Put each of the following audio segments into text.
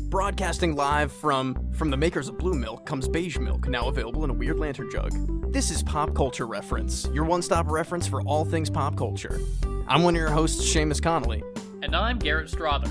Broadcasting live from the makers of Blue Milk comes Beige Milk, now available in a weird lantern jug. This is Pop Culture Reference, your one-stop reference for all things pop culture. I'm one of your hosts, Seamus Connolly. And I'm Garrett Strother.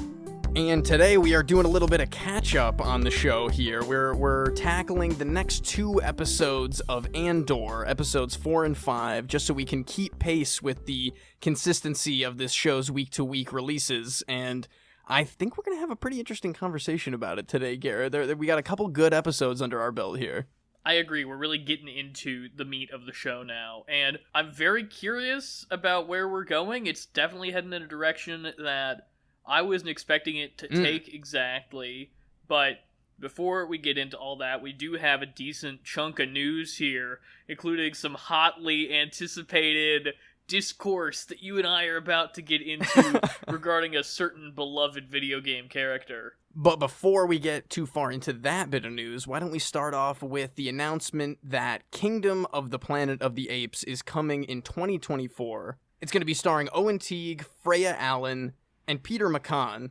And today we are doing a little bit of catch-up on the show here. We're tackling the next two episodes of Andor, episodes 4 and 5, just so we can keep pace with the consistency of this show's week-to-week releases, and I think we're going to have a pretty interesting conversation about it today, Garrett. We got a couple good episodes under our belt here. I agree. We're really getting into the meat of the show now, and I'm very curious about where we're going. It's definitely heading in a direction that I wasn't expecting it to take exactly, but before we get into all that, we do have a decent chunk of news here, including some hotly anticipated discourse that you and I are about to get into regarding a certain beloved video game character. But before we get too far into that bit of news, why don't we start off with the announcement that Kingdom of the Planet of the Apes is coming in 2024. It's going to be starring Owen Teague, Freya Allen, and Peter McCann,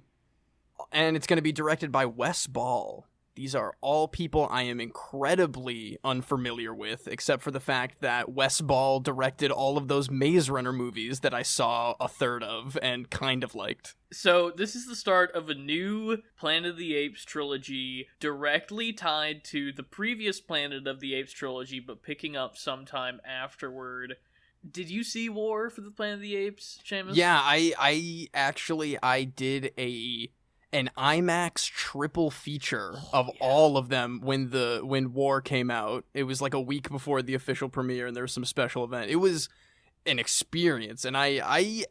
and it's going to be directed by Wes Ball. These are all people I am incredibly unfamiliar with, except for the fact that Wes Ball directed all of those Maze Runner movies that I saw a third of and kind of liked. So this is the start of a new Planet of the Apes trilogy directly tied to the previous Planet of the Apes trilogy, but picking up sometime afterward. Did you see War for the Planet of the Apes, Seamus? Yeah, I did an IMAX triple feature of all of them when War came out. It was like a week before the official premiere, and there was some special event. It was an experience, and I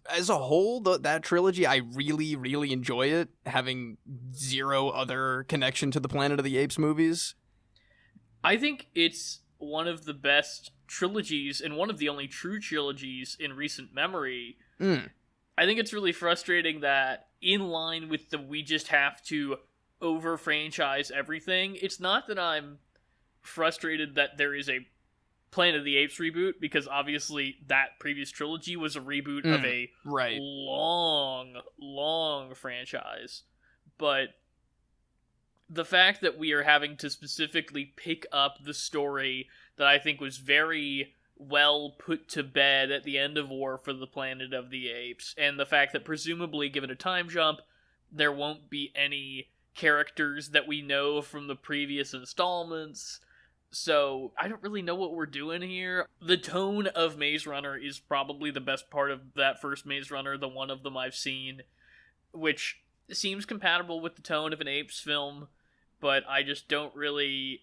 as a whole, that trilogy, I really, really enjoy it, having zero other connection to the Planet of the Apes movies. I think it's one of the best trilogies, and one of the only true trilogies in recent memory. I think it's really frustrating that in line with the we just have to over-franchise everything, it's not that I'm frustrated that there is a Planet of the Apes reboot, because obviously that previous trilogy was a reboot of a long franchise. But the fact that we are having to specifically pick up the story that I think was very well put to bed at the end of War for the Planet of the Apes, and the fact that presumably, given a time jump, there won't be any characters that we know from the previous installments. So I don't really know what we're doing here. The tone of Maze Runner is probably the best part of that first Maze Runner, the one of them I've seen, which seems compatible with the tone of an Apes film, but I just don't really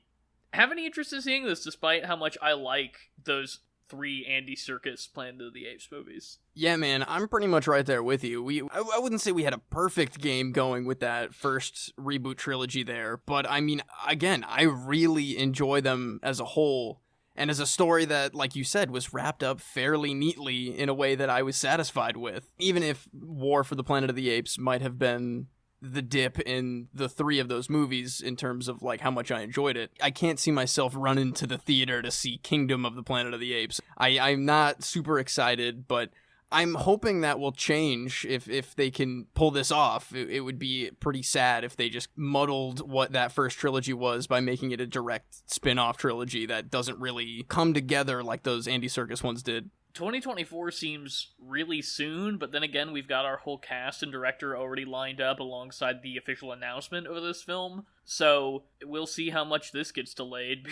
have any interest in seeing this, despite how much I like those 3 Andy Serkis Planet of the Apes movies. Yeah, man, I'm pretty much right there with you. I wouldn't say we had a perfect game going with that first reboot trilogy there, but I mean, again, I really enjoy them as a whole, and as a story that, like you said, was wrapped up fairly neatly in a way that I was satisfied with, even if War for the Planet of the Apes might have been the dip in the 3 of those movies in terms of like how much I enjoyed it. I can't see myself running to the theater to see Kingdom of the Planet of the Apes. I'm not super excited, but I'm hoping that will change if they can pull this off. It would be pretty sad if they just muddled what that first trilogy was by making it a direct spin-off trilogy that doesn't really come together like those Andy Serkis ones did. 2024 seems really soon, but then again, we've got our whole cast and director already lined up alongside the official announcement of this film, so we'll see how much this gets delayed.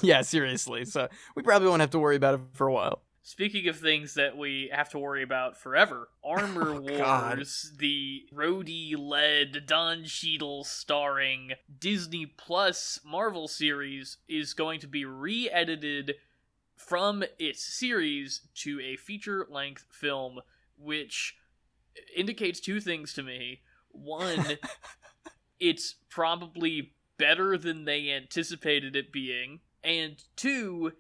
Yeah, seriously, so we probably won't have to worry about it for a while. Speaking of things that we have to worry about forever, Armor Wars, God. The Rhodey-led, Don Cheadle starring Disney Plus Marvel series, is going to be re-edited from its series to a feature-length film, which indicates 2 things to me. One, it's probably better than they anticipated it being, and 2,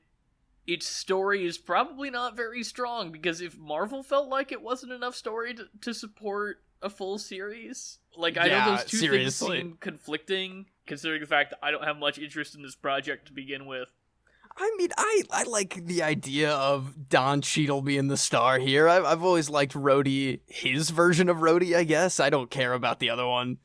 its story is probably not very strong, because if Marvel felt like it wasn't enough story to support a full series, like, I know those 2 things seem conflicting, considering the fact that I don't have much interest in this project to begin with. I mean, I like the idea of Don Cheadle being the star here. I've always liked Rhodey, his version of Rhodey, I guess. I don't care about the other one.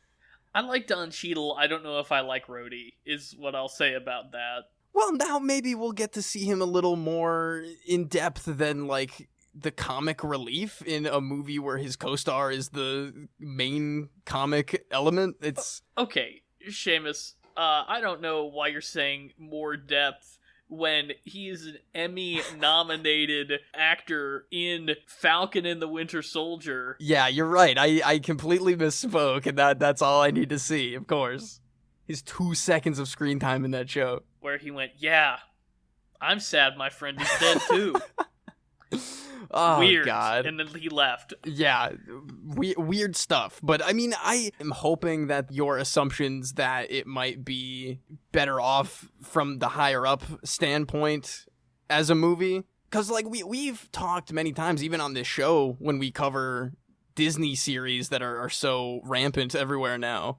I like Don Cheadle. I don't know if I like Rhodey, is what I'll say about that. Well, now maybe we'll get to see him a little more in depth than, like, the comic relief in a movie where his co-star is the main comic element. It's... Okay, Seamus, I don't know why you're saying more depth when he is an Emmy-nominated actor in Falcon and the Winter Soldier. Yeah, you're right. I completely misspoke, and that's all I need to see, of course. His 2 seconds of screen time in that show. Where he went, yeah, I'm sad my friend is dead too. Oh, weird. God. And then he left. Yeah, weird stuff. But, I mean, I am hoping that your assumptions that it might be better off from the higher-up standpoint as a movie. Because, like, we've talked many times, even on this show, when we cover Disney series that are so rampant everywhere now,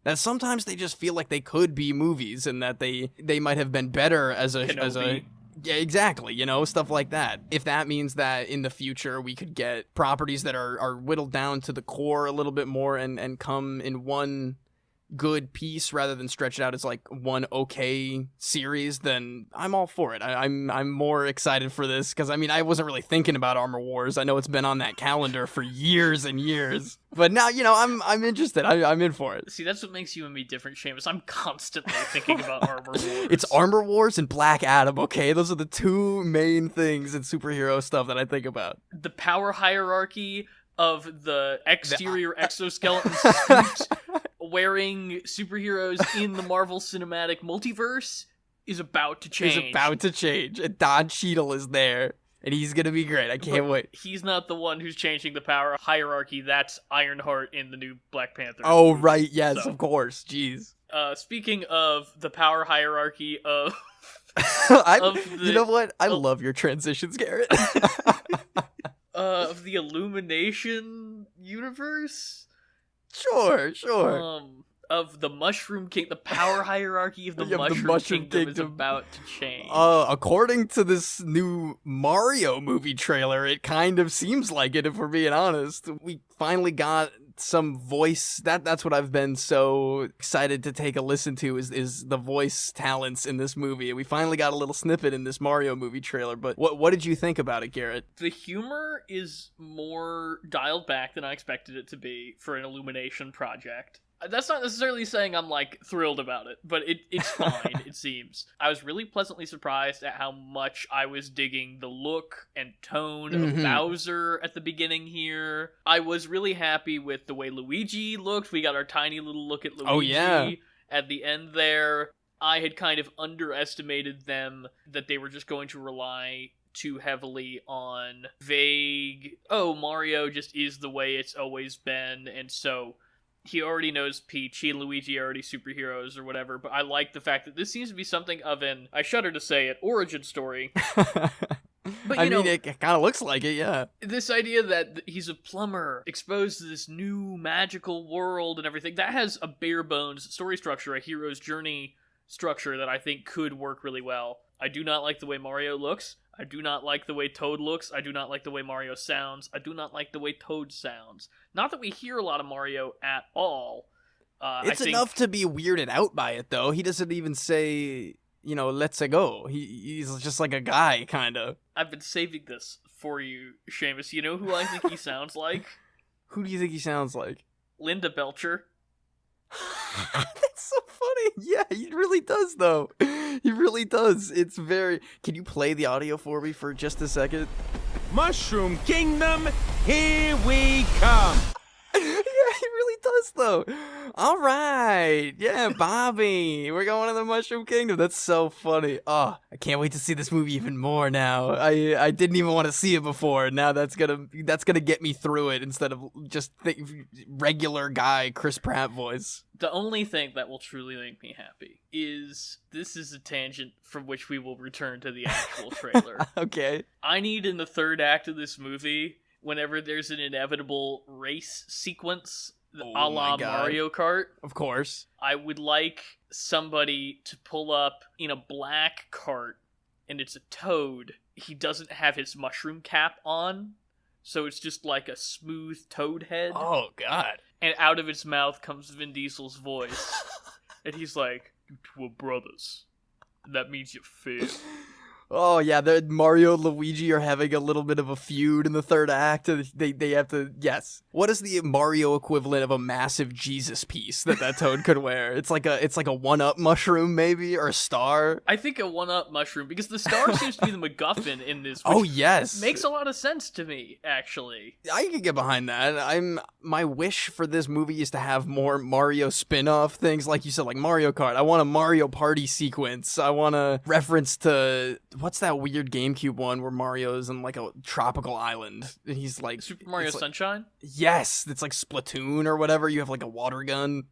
that sometimes they just feel like they could be movies and that they might have been better as a... Yeah, exactly, you know, stuff like that. If that means that in the future we could get properties that are whittled down to the core a little bit more and come in one good piece rather than stretched out as like one okay series, then I'm all for it. I'm more excited for this because, I mean, I wasn't really thinking about Armor Wars. I know it's been on that calendar for years and years. But now, you know, I'm interested. I'm in for it. See, that's what makes you and me different, Seamus. I'm constantly thinking about Armor Wars. It's Armor Wars and Black Adam, okay? Those are the two main things in superhero stuff that I think about. The power hierarchy of the exterior exoskeleton suit wearing superheroes in the Marvel Cinematic Multiverse is about to change. And Don Cheadle is there. And he's going to be great. I can't wait. He's not the one who's changing the power hierarchy. That's Ironheart in the new Black Panther. Oh, right. Yes, so, of course. Jeez. Speaking of the power hierarchy of... you know what? I love your transitions, Garrett. Of the Illumination universe? Sure. Of the Mushroom King, the power hierarchy of the Mushroom Kingdom is about to change. According to this new Mario movie trailer, it kind of seems like it, if we're being honest. We finally got some voice. That's what I've been so excited to take a listen to is the voice talents in this movie. We finally got a little snippet in this Mario movie trailer. But what did you think about it, Garrett? The humor is more dialed back than I expected it to be for an Illumination project. That's not necessarily saying I'm, like, thrilled about it, but it's fine, it seems. I was really pleasantly surprised at how much I was digging the look and tone of Bowser at the beginning here. I was really happy with the way Luigi looked. We got our tiny little look at Luigi at the end there. I had kind of underestimated them, that they were just going to rely too heavily on vague, Mario just is the way it's always been, and so... he already knows Peach, he and Luigi are already superheroes or whatever, but I like the fact that this seems to be something of an, I shudder to say it, origin story. But, I mean, it kind of looks like it, yeah. This idea that he's a plumber, exposed to this new magical world and everything, that has a bare bones story structure, a hero's journey structure that I think could work really well. I do not like the way Mario looks. I do not like the way Toad looks. I do not like the way Mario sounds. I do not like the way Toad sounds. Not that we hear a lot of Mario at all. It's enough to be weirded out by it, though. He doesn't even say, let's go. He's just like a guy, kind of. I've been saving this for you, Seamus. You know who I think he sounds like? Who do you think he sounds like? Linda Belcher. That's so funny. Yeah, he really does, though. He really does. It's very... Can you play the audio for me for just a second? Mushroom Kingdom, here we come. Yeah, he really does, though. All right. Yeah, Bobby. We're going to the Mushroom Kingdom. That's so funny. Oh, I can't wait to see this movie even more now. I didn't even want to see it before. Now that's gonna get me through it instead of just regular guy Chris Pratt voice. The only thing that will truly make me happy is this is a tangent from which we will return to the actual trailer. Okay. I need in the third act of this movie, whenever there's an inevitable race sequence, a la Mario Kart. Of course. I would like somebody to pull up in a black cart, and it's a Toad. He doesn't have his mushroom cap on, so it's just like a smooth Toad head. Oh, God. and out of its mouth comes Vin Diesel's voice. And he's like, "You two are brothers. That means you're fair." Oh yeah, Mario and Luigi are having a little bit of a feud in the third act. They have to, yes. What is the Mario equivalent of a massive Jesus piece that Toad could wear? It's like a 1-up mushroom maybe, or a star. I think a 1-up mushroom, because the star seems to be the MacGuffin in this. Oh yes, makes a lot of sense to me, actually. I can get behind that. My wish for this movie is to have more Mario spin-off things, like you said, like Mario Kart. I want a Mario Party sequence. I want a reference to, what's that weird GameCube one where Mario's in like a tropical island and he's like Super Mario Sunshine? Yes, it's like Splatoon or whatever. You have like a water gun.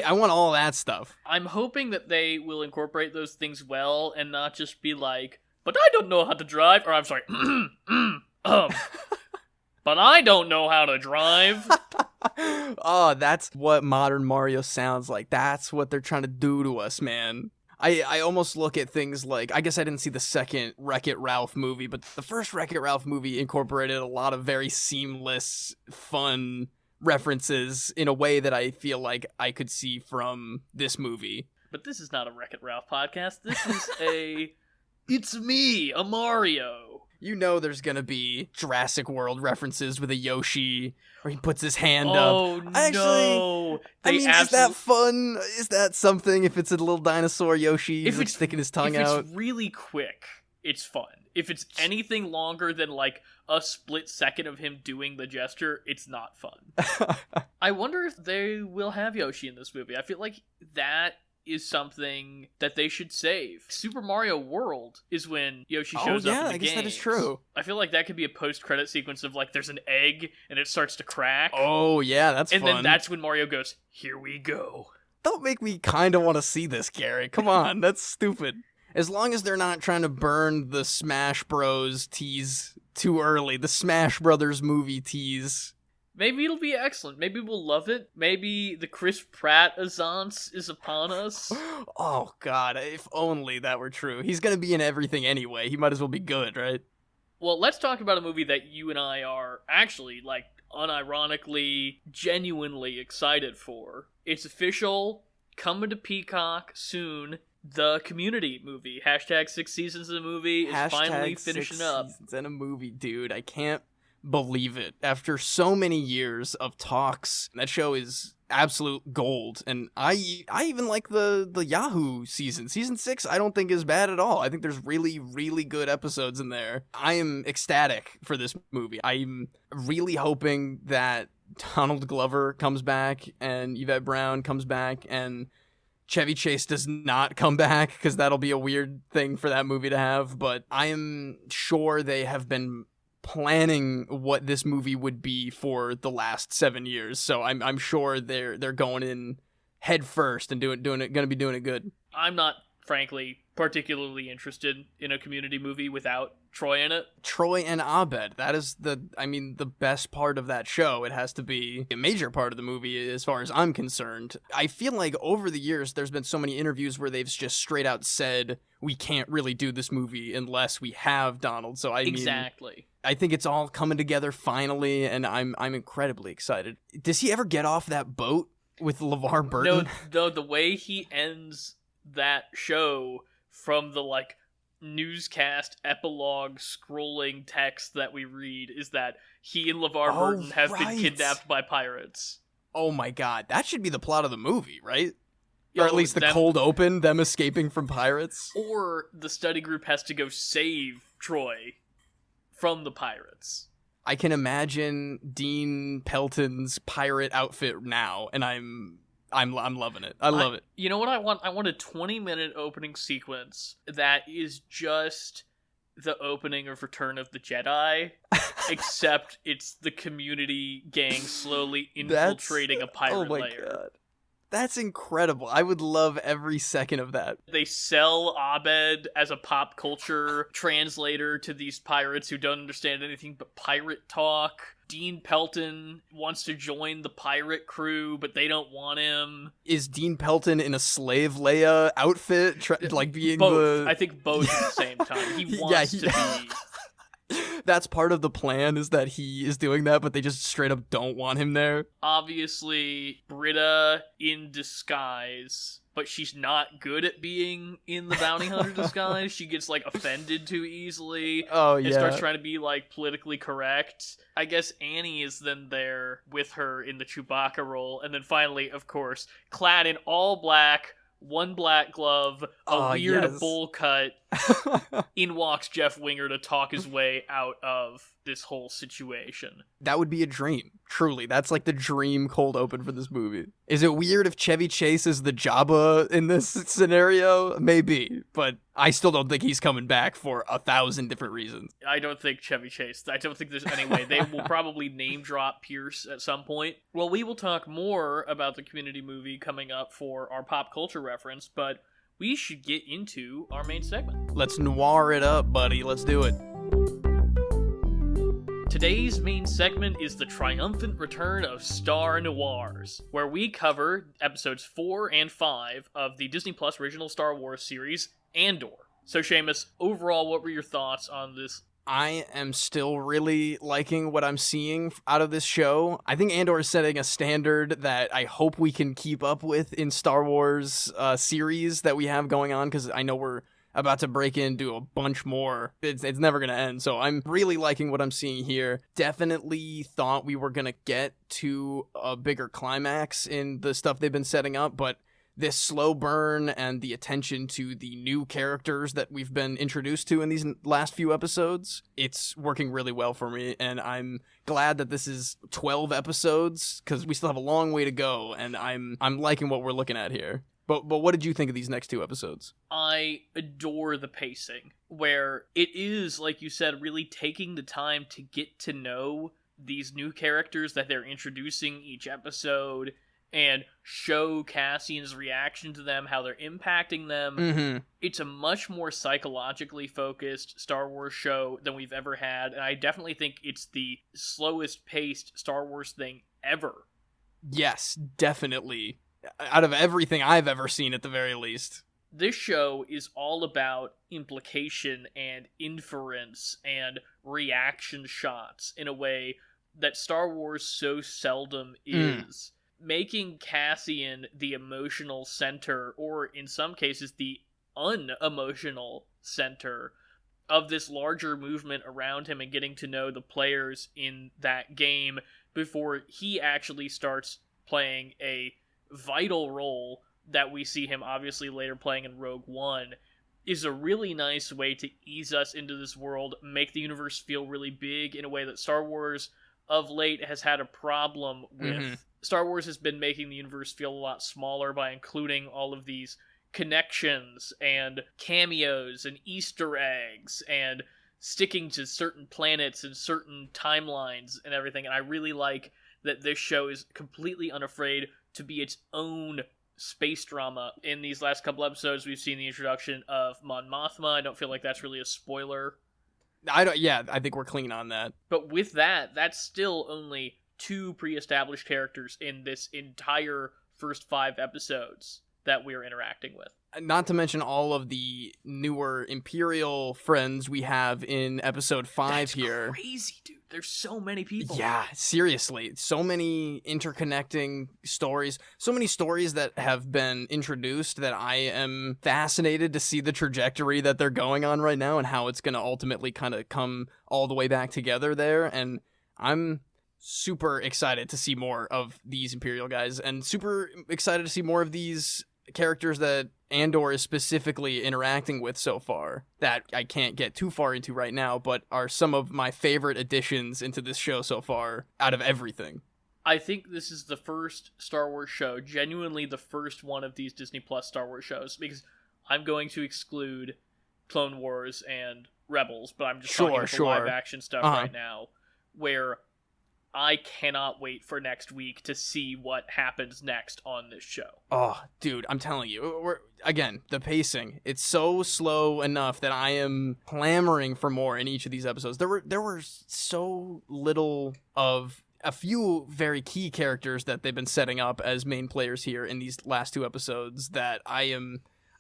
I want all that stuff. I'm hoping that they will incorporate those things well and not just be like, "But I don't know how to drive," or I'm sorry, "But I don't know how to drive." Oh, that's what modern Mario sounds like. That's what they're trying to do to us, man. I almost look at things like, I guess I didn't see the second Wreck-It Ralph movie, but the first Wreck-It Ralph movie incorporated a lot of very seamless, fun references in a way that I feel like I could see from this movie. But this is not a Wreck-It Ralph podcast. This is it's me, a Mario. You know there's gonna be Jurassic World references with a Yoshi, or he puts his hand up. Oh, no. Is that fun? Is that something? If it's a little dinosaur Yoshi like sticking his tongue out? If it's really quick, it's fun. If it's anything longer than, like, a split second of him doing the gesture, it's not fun. I wonder if they will have Yoshi in this movie. I feel like that is something that they should save. Super Mario World is when Yoshi shows up in the I guess games. that is true. I feel like that could be a post-credit sequence of, like, there's an egg and it starts to crack. Oh, yeah, that's fun. And then that's when Mario goes, "Here we go." Don't make me kind of want to see this, Garrett. Come on, that's stupid. As long as they're not trying to burn the Smash Bros. Tease too early, the Smash Brothers movie tease. Maybe it'll be excellent. Maybe we'll love it. Maybe the Chris Pratt Azance is upon us. Oh, God, if only that were true. He's going to be in everything anyway. He might as well be good, right? Well, let's talk about a movie that you and I are actually, like, unironically, genuinely excited for. It's official, coming to Peacock soon. The Community movie. # 6 seasons of the movie is finally finishing up. 6 seasons in a movie, dude. I can't believe it. After so many years of talks, that show is absolute gold. And I even like the Yahoo season. Season 6 I don't think is bad at all. I think there's really, really good episodes in there. I am ecstatic for this movie. I'm really hoping that Donald Glover comes back and Yvette Brown comes back and Chevy Chase does not come back, because that'll be a weird thing for that movie to have. But I am sure they have been planning what this movie would be for the last 7 years. So I'm sure they're going in head first and going to be doing it good. I'm not, frankly, particularly interested in a Community movie without Troy in it. Troy and Abed. That is the best part of that show. It has to be a major part of the movie as far as I'm concerned. I feel like over the years, there's been so many interviews where they've just straight out said, we can't really do this movie unless we have Donald. So Exactly. I think it's all coming together finally, and I'm incredibly excited. Does he ever get off that boat with LeVar Burton? No, the way he ends that show from the, like, newscast epilogue scrolling text that we read is that he and LeVar Burton have been kidnapped by pirates. Oh my God, that should be the plot of the movie, right? Or at least the cold open, them escaping from pirates. Or the study group has to go save Troy from the pirates. I can imagine Dean Pelton's pirate outfit now, and I'm loving it. I love it. You know what I want? I want a 20-minute opening sequence that is just the opening of Return of the Jedi, except it's the Community gang slowly infiltrating a pirate lair. God. That's incredible. I would love every second of that. They sell Abed as a pop culture translator to these pirates who don't understand anything but pirate talk. Dean Pelton wants to join the pirate crew, but they don't want him. Is Dean Pelton in a slave Leia outfit? Like being both. I think both at the same time. He wants to be. that's part of the plan, is that he is doing that, but they just straight up don't want him there. Obviously, Britta in disguise, but she's not good at being in the bounty hunter disguise. She gets, like, offended too easily. Oh, yeah. And starts trying to be, like, politically correct. I guess Annie is then there with her in the Chewbacca role. And then finally, of course, clad in all black, one black glove, a weird bowl cut, in walks Jeff Winger to talk his way out of this whole situation. That would be a dream. Truly, that's like the dream cold open for this movie. Is it weird if Chevy Chase is the Jabba in this scenario? Maybe, but I still don't think he's coming back for 1,000 different reasons. I don't think Chevy Chase. I don't think there's any way. They will probably name drop Pierce at some point. Well, we will talk more about the Community movie coming up for our pop culture reference, but we should get into our main segment. Let's noir it up, buddy. Let's do it. Today's main segment is the triumphant return of Star Noirs, where we cover episodes 4 and 5 of the Disney Plus original Star Wars series, Andor. So, Seamus, overall, what were your thoughts on this? I am still really liking what I'm seeing out of this show. I think Andor is setting a standard that I hope we can keep up with in Star Wars series that we have going on, because I know we're about to break into a bunch more. It's never going to end. So I'm really liking what I'm seeing here. Definitely thought we were going to get to a bigger climax in the stuff they've been setting up, but this slow burn and the attention to the new characters that we've been introduced to in these last few episodes, it's working really well for me, and I'm glad that this is 12 episodes, because we still have a long way to go, and I'm liking what we're looking at here. But what did you think of these next 2 episodes? I adore the pacing, where it is, like you said, really taking the time to get to know these new characters that they're introducing each episode, and show Cassian's reaction to them, how they're impacting them. Mm-hmm. It's a much more psychologically focused Star Wars show than we've ever had, and I definitely think it's the slowest paced Star Wars thing ever. Yes, definitely. Out of everything I've ever seen, at the very least. This show is all about implication and inference and reaction shots in a way that Star Wars so seldom is. Making Cassian the emotional center, or in some cases the unemotional center of this larger movement around him, and getting to know the players in that game before he actually starts playing a vital role that we see him obviously later playing in Rogue One, is a really nice way to ease us into this world, make the universe feel really big in a way that Star Wars of late has had a problem with. Mm-hmm. Star Wars has been making the universe feel a lot smaller by including all of these connections and cameos and Easter eggs and sticking to certain planets and certain timelines and everything. And I really like that this show is completely unafraid to be its own space drama. In these last couple episodes, we've seen the introduction of Mon Mothma. I don't feel like that's really a spoiler. I think we're clean on that. But with that, that's still only 2 pre-established characters in this entire first 5 episodes that we're interacting with. Not to mention all of the newer Imperial friends we have in episode 5 That's here. Crazy, dude. There's so many people. Yeah, seriously. So many interconnecting stories. So many stories that have been introduced that I am fascinated to see the trajectory that they're going on right now and how it's going to ultimately kind of come all the way back together there. And I'm super excited to see more of these Imperial guys, and super excited to see more of these characters that Andor is specifically interacting with so far, that I can't get too far into right now, but are some of my favorite additions into this show so far out of everything. I think this is the first Star Wars show, genuinely the first one of these Disney Plus Star Wars shows, because I'm going to exclude Clone Wars and Rebels, but I'm just talking about the live action stuff right now, where I cannot wait for next week to see what happens next on this show. Oh, dude, I'm telling you. Again, the pacing. It's so slow enough that I am clamoring for more in each of these episodes. There were so little of a few very key characters that they've been setting up as main players here in these last 2 episodes that I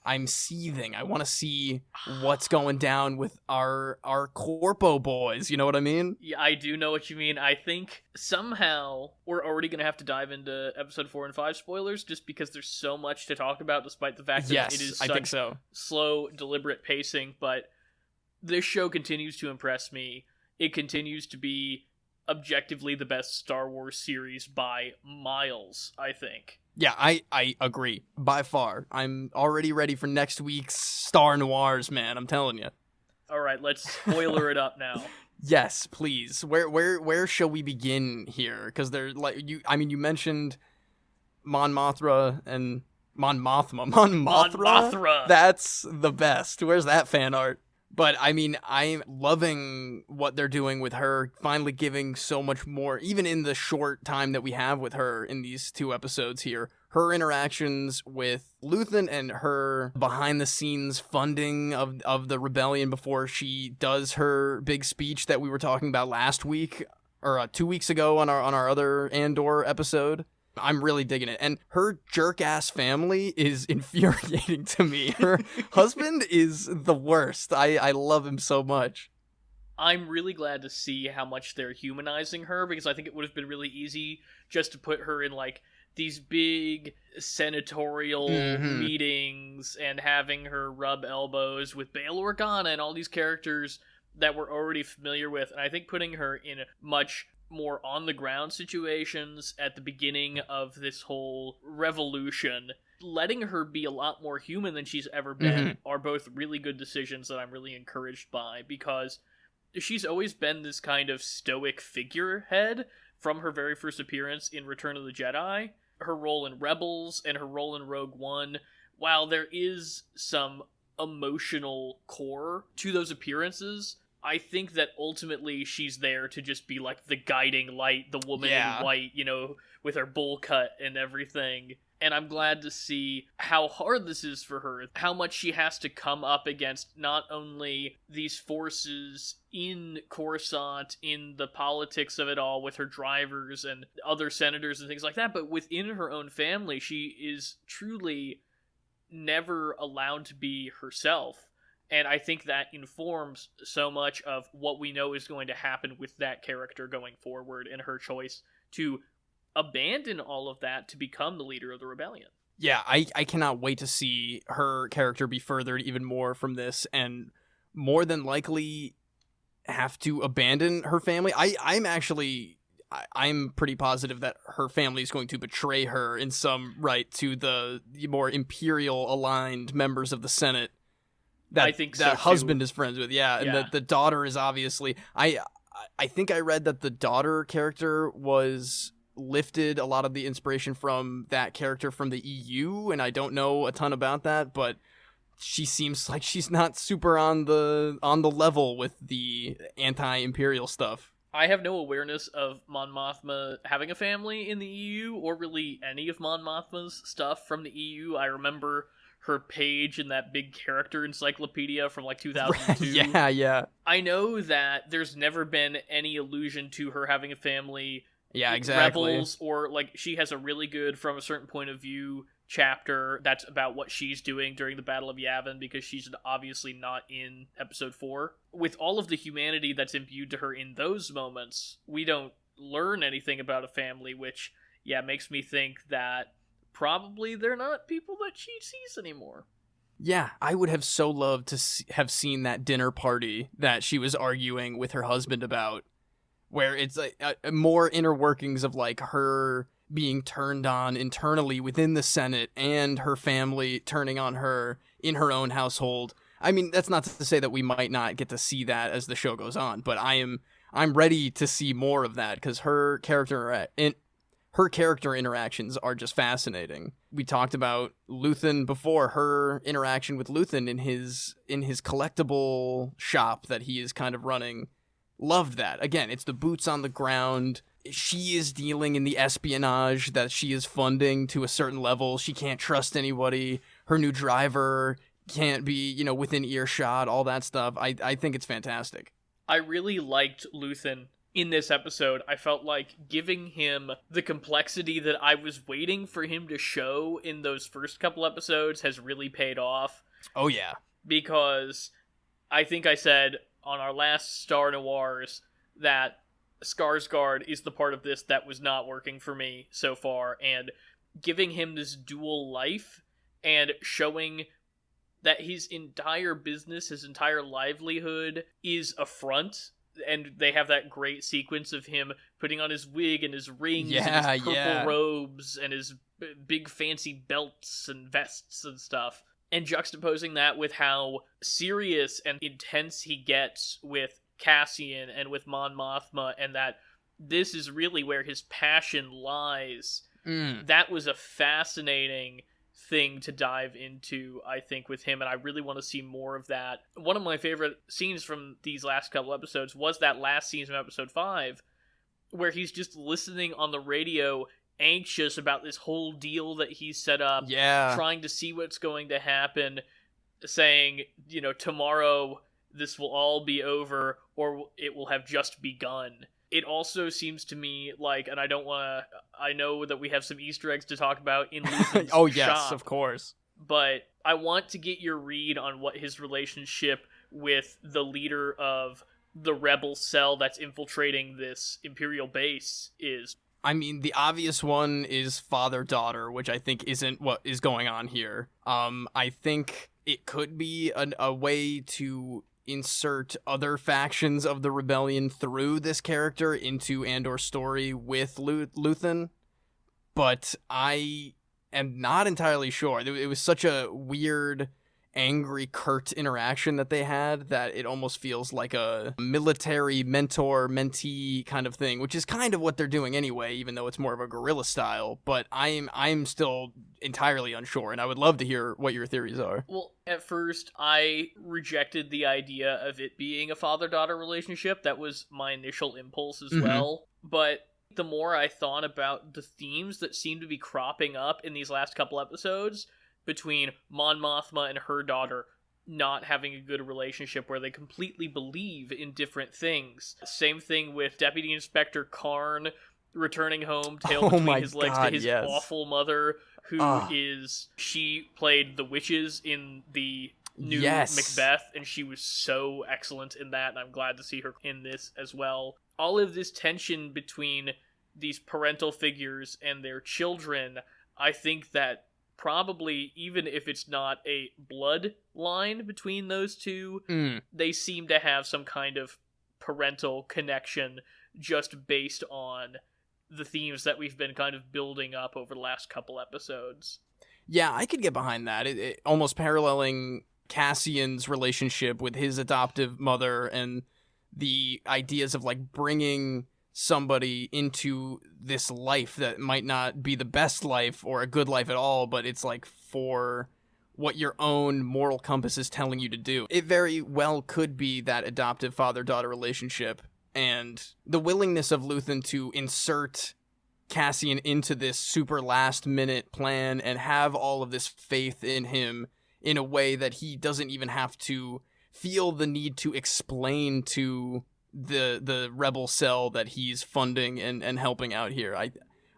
I'm seething. I want to see what's going down with our Corpo boys. You know what I mean? Yeah, I do know what you mean. I think somehow we're already going to have to dive into episode 4 and 5 spoilers just because there's so much to talk about despite the fact that it is I think such so. slow, deliberate pacing. But this show continues to impress me. It continues to be objectively the best Star Wars series by miles, I think. Yeah, I agree. By far. I'm already ready for next week's Star Noirs, man. I'm telling you. All right, let's spoiler it up now. Yes, please. Where shall we begin here? Because they're like you mentioned Mon Mothma and Mon Mothma. Mon Mothra. That's the best. Where's that fan art? But I mean, I'm loving what they're doing with her, finally giving so much more, even in the short time that we have with her in these 2 episodes here. Her interactions with Luthen and her behind-the-scenes funding of the rebellion before she does her big speech that we were talking about last week, or 2 weeks ago on our other Andor episode. I'm really digging it. And her jerk-ass family is infuriating to me. Her husband is the worst. I love him so much. I'm really glad to see how much they're humanizing her, because I think it would have been really easy just to put her in, like, these big senatorial meetings and having her rub elbows with Bail Organa and all these characters that we're already familiar with. And I think putting her in much more on-the-ground situations at the beginning of this whole revolution, letting her be a lot more human than she's ever been, are both really good decisions that I'm really encouraged by, because she's always been this kind of stoic figurehead from her very first appearance in Return of the Jedi. Her role in Rebels and her role in Rogue One, while there is some emotional core to those appearances, I think that ultimately she's there to just be like the guiding light, the woman in white, you know, with her bowl cut and everything. And I'm glad to see how hard this is for her, how much she has to come up against not only these forces in Coruscant, in the politics of it all with her drivers and other senators and things like that, but within her own family, she is truly never allowed to be herself. And I think that informs so much of what we know is going to happen with that character going forward, and her choice to abandon all of that to become the leader of the rebellion. Yeah, I cannot wait to see her character be furthered even more from this, and more than likely have to abandon her family. I'm pretty positive that her family is going to betray her in some right to the more imperial aligned members of the Senate. I think so, that husband too. is friends with, and the daughter is obviously. I think I read that the daughter character was lifted a lot of the inspiration from that character from the EU, and I don't know a ton about that, but she seems like she's not super on the level with the anti-imperial stuff. I have no awareness of Mon Mothma having a family in the EU, or really any of Mon Mothma's stuff from the EU. I remember her page in that big character encyclopedia from like 2002. Yeah. I know that there's never been any allusion to her having a family. Yeah, exactly. Rebels, or like she has a really good From a Certain Point of View chapter that's about what she's doing during the Battle of Yavin, because she's obviously not in episode 4. With all of the humanity that's imbued to her in those moments, we don't learn anything about a family, which makes me think that probably they're not people that she sees anymore. Yeah, I would have so loved to have seen that dinner party that she was arguing with her husband about, where it's like more inner workings of like her being turned on internally within the Senate and her family turning on her in her own household. I mean, that's not to say that we might not get to see that as the show goes on, but I'm ready to see more of that, because her character interactions are just fascinating. We talked about Luthen before, her interaction with Luthen in his collectible shop that he is kind of running. Loved that. Again, it's the boots on the ground. She is dealing in the espionage that she is funding to a certain level. She can't trust anybody. Her new driver can't be, within earshot, all that stuff. I think it's fantastic. I really liked Luthen in this episode, I felt like giving him the complexity that I was waiting for him to show in those first couple episodes has really paid off. Oh, yeah. Because I think I said on our last Star Noirs that Skarsgård is the part of this that was not working for me so far, and giving him this dual life and showing that his entire business, his entire livelihood is a front. And they have that great sequence of him putting on his wig and his rings and his purple robes and his big fancy belts and vests and stuff. And juxtaposing that with how serious and intense he gets with Cassian and with Mon Mothma, and that this is really where his passion lies. That was a fascinating thing to dive into, I think, with him, and I really want to see more of that. One of my favorite scenes from these last couple episodes was that last scene from episode 5, where he's just listening on the radio, anxious about this whole deal that he's set up, trying to see what's going to happen, saying, you know, tomorrow this will all be over, or it will have just begun. It also seems to me like, and I know that we have some Easter eggs to talk about in Luthen's oh, yes, shop, of course. But I want to get your read on what his relationship with the leader of the rebel cell that's infiltrating this Imperial base is. I mean, the obvious one is father-daughter, which I think isn't what is going on here. I think it could be a way to insert other factions of the rebellion through this character into Andor's story with Luthen, but I am not entirely sure. It was such a weird, angry, curt interaction that they had that it almost feels like a military mentor-mentee kind of thing, which is kind of what they're doing anyway, even though it's more of a guerrilla style, but I'm still entirely unsure, and I would love to hear what your theories are. Well, at first, I rejected the idea of it being a father-daughter relationship. That was my initial impulse as well. But the more I thought about the themes that seem to be cropping up in these last couple episodes between Mon Mothma and her daughter not having a good relationship where they completely believe in different things. Same thing with Deputy Inspector Karn returning home, tail between his legs to his awful mother, who she played the witches in the new Macbeth, and she was so excellent in that, and I'm glad to see her in this as well. All of this tension between these parental figures and their children, I think that probably, even if it's not a bloodline between those two, they seem to have some kind of parental connection just based on the themes that we've been kind of building up over the last couple episodes. Yeah, I could get behind that. It almost paralleling Cassian's relationship with his adoptive mother and the ideas of like bringing somebody into this life that might not be the best life or a good life at all, but it's like for what your own moral compass is telling you to do. It very well could be that adoptive father-daughter relationship, and the willingness of Luthen to insert Cassian into this super last-minute plan and have all of this faith in him in a way that he doesn't even have to feel the need to explain to the rebel cell that he's funding and helping out here.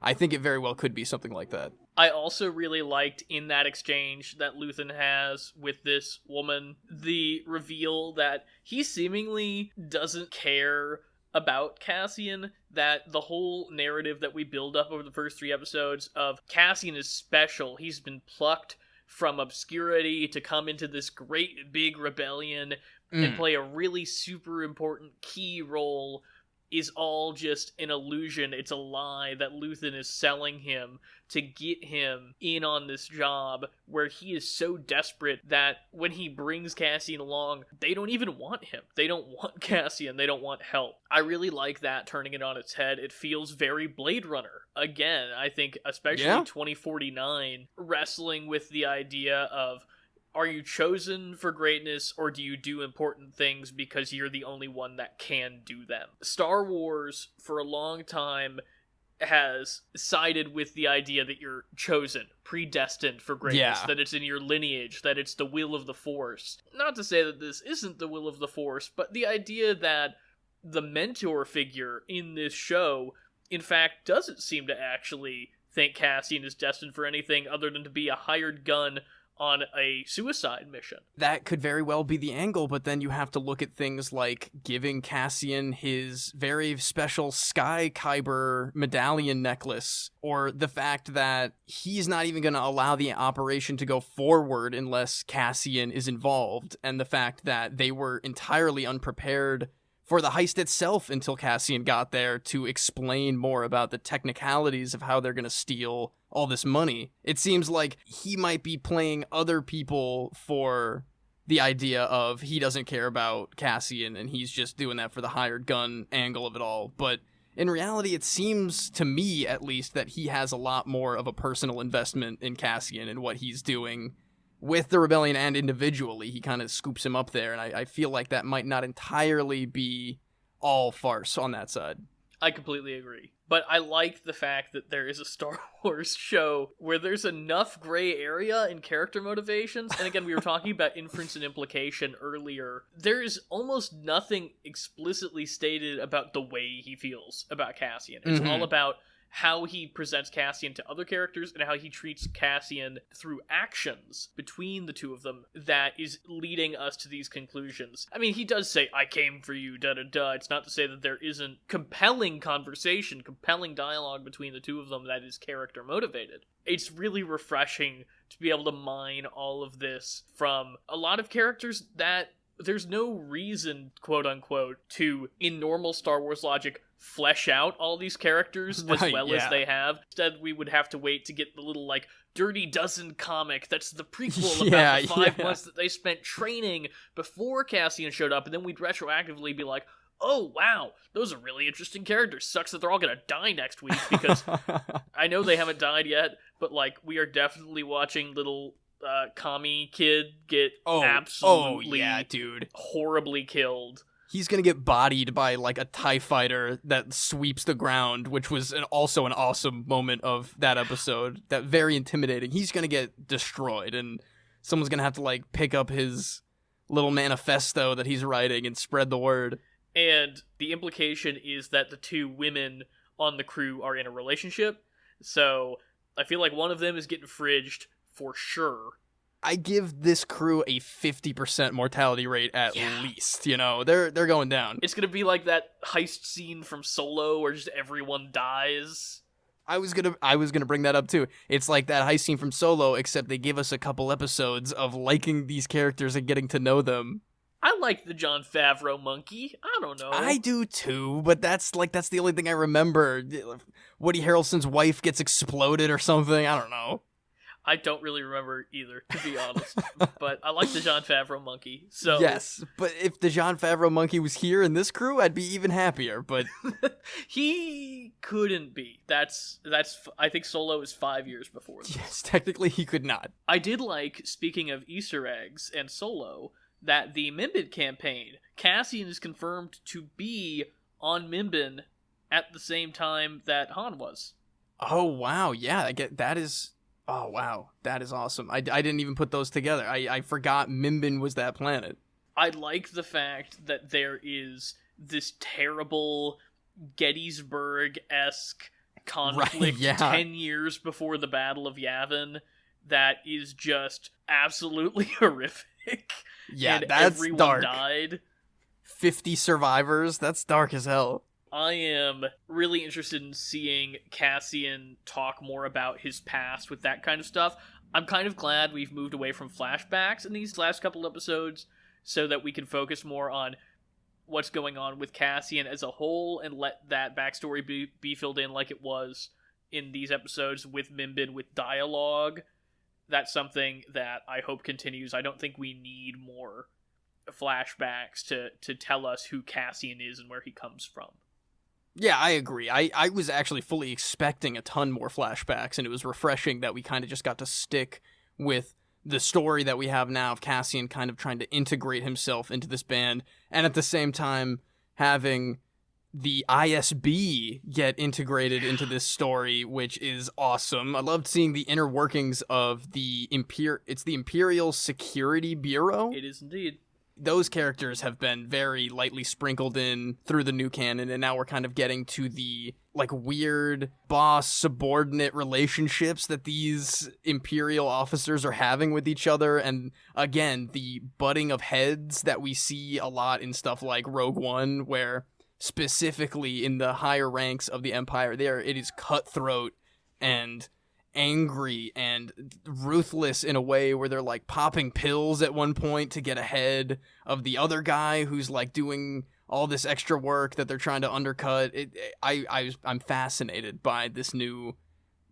I think it very well could be something like that. I also really liked in that exchange that Luthen has with this woman, the reveal that he seemingly doesn't care about Cassian, that the whole narrative that we build up over the first 3 episodes of Cassian is special. He's been plucked from obscurity to come into this great big rebellion and play a really super important key role is all just an illusion. It's a lie that Luthen is selling him to get him in on this job where he is so desperate that when he brings Cassian along, they don't even want him. They don't want Cassian. They don't want help. I really like that, turning it on its head. It feels very Blade Runner. Again, I think especially 2049, wrestling with the idea of, are you chosen for greatness, or do you do important things because you're the only one that can do them? Star Wars, for a long time, has sided with the idea that you're chosen, predestined for greatness, that it's in your lineage, that it's the will of the Force. Not to say that this isn't the will of the Force, but the idea that the mentor figure in this show, in fact, doesn't seem to actually think Cassian is destined for anything other than to be a hired gun on a suicide mission. That could very well be the angle, but then you have to look at things like giving Cassian his very special Sky Kyber medallion necklace, or the fact that he's not even going to allow the operation to go forward unless Cassian is involved, and the fact that they were entirely unprepared for the heist itself until Cassian got there to explain more about the technicalities of how they're going to steal all this money. It seems like he might be playing other people for the idea of he doesn't care about Cassian and he's just doing that for the hired gun angle of it all. But in reality, it seems to me, at least, that he has a lot more of a personal investment in Cassian and what he's doing with the rebellion and individually. He kind of scoops him up there, and I feel like that might not entirely be all farce on that side. I completely agree. But I like the fact that there is a Star Wars show where there's enough gray area in character motivations. And again, we were talking about inference and implication earlier. There is almost nothing explicitly stated about the way he feels about Cassian. It's all about how he presents Cassian to other characters and how he treats Cassian through actions between the two of them that is leading us to these conclusions. I mean, he does say, I came for you, da-da-da. It's not to say that there isn't compelling conversation, compelling dialogue between the two of them that is character motivated. It's really refreshing to be able to mine all of this from a lot of characters that there's no reason, quote-unquote, to, in normal Star Wars logic, flesh out all these characters as well as they have. Instead, we would have to wait to get the little, Dirty Dozen comic that's the prequel about the 5 months that they spent training before Cassian showed up, and then we'd retroactively be like, oh, wow, those are really interesting characters. Sucks that they're all gonna die next week, because I know they haven't died yet, but, we are definitely watching little commie kid get absolutely horribly killed. He's gonna get bodied by a TIE fighter that sweeps the ground, which was also an awesome moment of that episode. That very intimidating. He's gonna get destroyed, and someone's gonna have to pick up his little manifesto that he's writing and spread the word. And the implication is that the two women on the crew are in a relationship, so I feel like one of them is getting fridged for sure. I give this crew a 50% mortality rate at least, They're going down. It's gonna be like that heist scene from Solo where just everyone dies. I was gonna bring that up too. It's like that heist scene from Solo, except they give us a couple episodes of liking these characters and getting to know them. I like the Jon Favreau monkey. I don't know. I do too, but that's the only thing I remember. Woody Harrelson's wife gets exploded or something. I don't know. I don't really remember either, to be honest. But I like the Jon Favreau monkey. So yes, but if the Jon Favreau monkey was here in this crew, I'd be even happier. But he couldn't be. That's. I think Solo is 5 years before this. Yes, technically he could not. I did like, speaking of Easter eggs and Solo, that the Mimban campaign, Cassian is confirmed to be on Mimban at the same time that Han was. Oh wow, yeah, I get that is. Oh, wow. That is awesome. I didn't even put those together. I forgot Mimban was that planet. I like the fact that there is this terrible Gettysburg-esque conflict 10 years before the Battle of Yavin that is just absolutely horrific. Yeah, and that's everyone dark. Died. 50 survivors? That's dark as hell. I am really interested in seeing Cassian talk more about his past with that kind of stuff. I'm kind of glad we've moved away from flashbacks in these last couple episodes so that we can focus more on what's going on with Cassian as a whole and let that backstory be filled in like it was in these episodes with Mimban, with dialogue. That's something that I hope continues. I don't think we need more flashbacks to tell us who Cassian is and where he comes from. Yeah, I agree. I was actually fully expecting a ton more flashbacks, and it was refreshing that we kind of just got to stick with the story that we have now of Cassian kind of trying to integrate himself into this band, and at the same time having the ISB get integrated into this story, which is awesome. I loved seeing the inner workings of the Imperial Security Bureau. It is indeed. those characters have been very lightly sprinkled in through the new canon, and now we're kind of getting to the like weird boss-subordinate relationships that these Imperial officers are having with each other, and again, the butting of heads that we see a lot in stuff like Rogue One, where specifically in the higher ranks of the Empire, it is cutthroat and angry and ruthless in a way where they're like popping pills at one point to get ahead of the other guy who's like doing all this extra work that they're trying to undercut. I'm fascinated by this new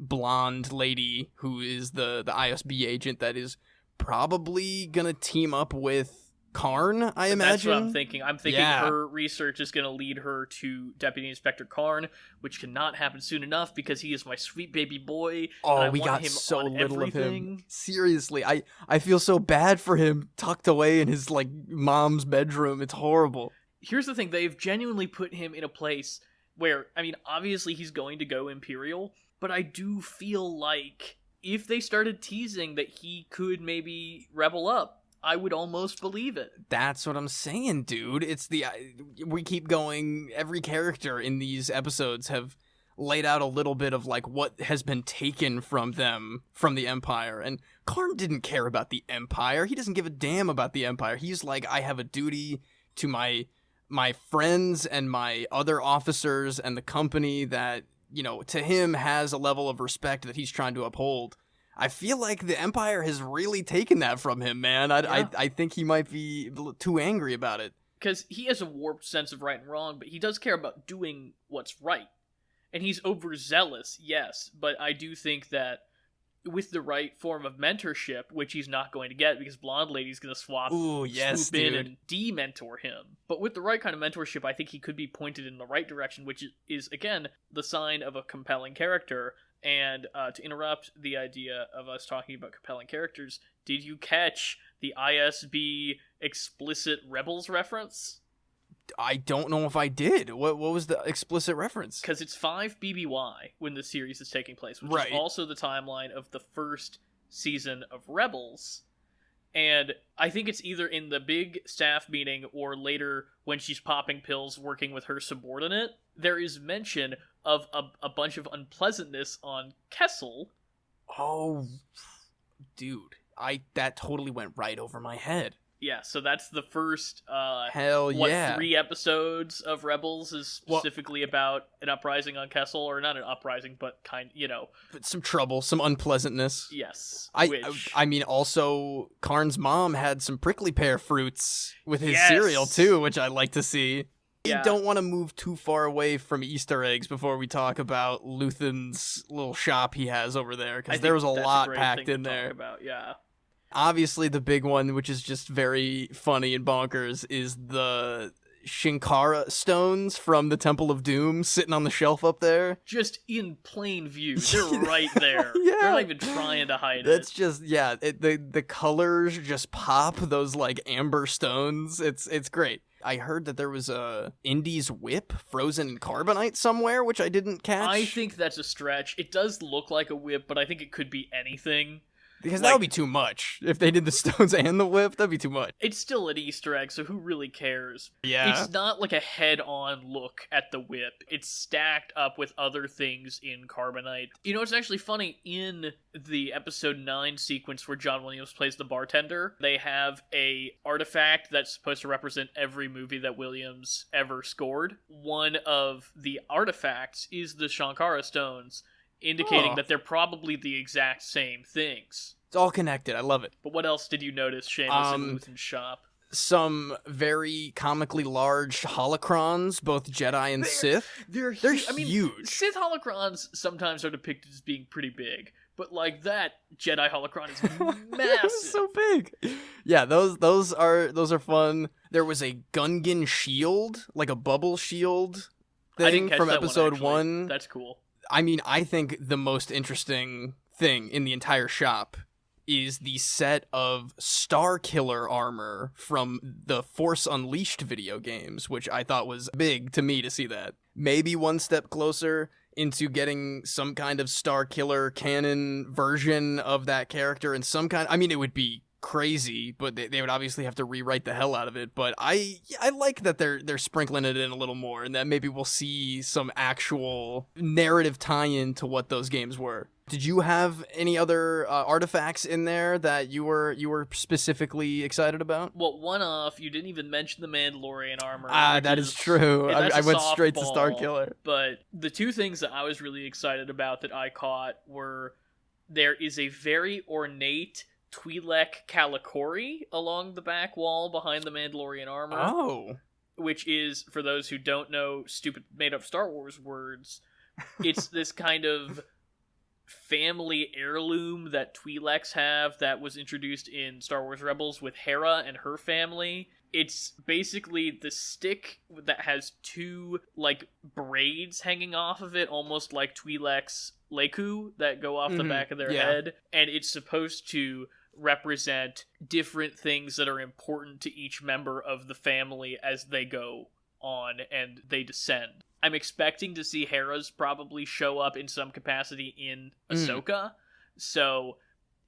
blonde lady who is the ISB agent that is probably gonna team up with Karn, I imagine. That's what I'm thinking. I'm thinking Yeah. her research is going to lead her to Deputy Inspector Karn, which cannot happen soon enough because he is my sweet baby boy. Oh, and I we want got him so on little of him. everything. Seriously, I feel so bad for him tucked away in his like mom's bedroom. It's horrible. Here's the thing. They've genuinely put him in a place where, I mean, obviously he's going to go Imperial, but I do feel like if they started teasing that he could maybe rebel up, I would almost believe it. That's what I'm saying, dude. It's we keep going. Every character in these episodes have laid out a little bit of like what has been taken from them from the Empire. And Karn didn't care about the Empire. He doesn't give a damn about the Empire. He's like, I have a duty to my friends and my other officers and the company that, you know, to him has a level of respect that he's trying to uphold. I feel like the Empire has really taken that from him, man. I think he might be too angry about it. Because he has a warped sense of right and wrong, but he does care about doing what's right. And he's overzealous, yes, but I do think that with the right form of mentorship, which he's not going to get because Blonde Lady's going to swoop in and de-mentor him. But with the right kind of mentorship, I think he could be pointed in the right direction, which is, again, the sign of a compelling character. And to interrupt the idea of us talking about compelling characters, did you catch the ISB explicit Rebels reference? I don't know if I did. What was the explicit reference? Because it's 5 BBY when the series is taking place, which right. is also the timeline of the first season of Rebels. And I think it's either in the big staff meeting or later when she's popping pills working with her subordinate. There is mention of a bunch of unpleasantness on Kessel. Oh, dude. That totally went right over my head. Yeah, so that's the first, Hell yeah. 3 episodes of Rebels is specifically about an uprising on Kessel, or not an uprising, but some trouble, some unpleasantness. Yes. I mean, also, Karn's mom had some prickly pear fruits with his cereal, too, which I like to see. Yeah. I don't want to move too far away from Easter eggs before we talk about Luthen's little shop he has over there, because there was a lot packed in there. Yeah. Obviously, the big one, which is just very funny and bonkers, is the Shinkara stones from the Temple of Doom sitting on the shelf up there. Just in plain view. They're right there. Yeah. They're not even trying to hide That's just, the colors just pop, those, like, amber stones. It's great. I heard that there was a Indy's whip frozen in carbonite somewhere, which I didn't catch. I think that's a stretch. It does look like a whip, but I think it could be anything. Because that would be too much. If they did the stones and the whip, that'd be too much. It's still an Easter egg, so who really cares? Yeah. It's not like a head-on look at the whip. It's stacked up with other things in carbonite. You know, it's actually funny, in the episode 9 sequence where John Williams plays the bartender, they have a artifact that's supposed to represent every movie that Williams ever scored. One of the artifacts is the Shankara stones, indicating that they're probably the exact same things. It's all connected. I love it. But what else did you notice, Seamus, in Luthen's shop? Some very comically large holocrons, both Jedi and Sith. They're huge. I mean, Sith holocrons sometimes are depicted as being pretty big, but like that Jedi holocron is massive. It's so big. Yeah, those are fun. There was a Gungan shield, like a bubble shield thing from episode 1. That's cool. I mean, I think the most interesting thing in the entire shop is the set of Star Killer armor from the Force Unleashed video games, which I thought was big to me to see that. Maybe one step closer into getting some kind of Star Killer canon version of that character and some kind... I mean, it would be crazy, but they would obviously have to rewrite the hell out of it. But I like that they're sprinkling it in a little more, and that maybe we'll see some actual narrative tie-in to what those games were. Did you have any other artifacts in there that you were specifically excited about? Well, one off, you didn't even mention the Mandalorian armor. That is true. I went straight to Starkiller. But the two things that I was really excited about that I caught were there is a very ornate Twi'lek Kalikori along the back wall behind the Mandalorian armor. Oh. Which is, for those who don't know stupid made-up Star Wars words, it's this kind of family heirloom that Twi'leks have that was introduced in Star Wars Rebels with Hera and her family. It's basically the stick that has two, like, braids hanging off of it, almost like Twi'leks Leku that go off the back of their head. And it's supposed to represent different things that are important to each member of the family as they go on and they descend. I'm expecting to see Hera's probably show up in some capacity in Ahsoka, so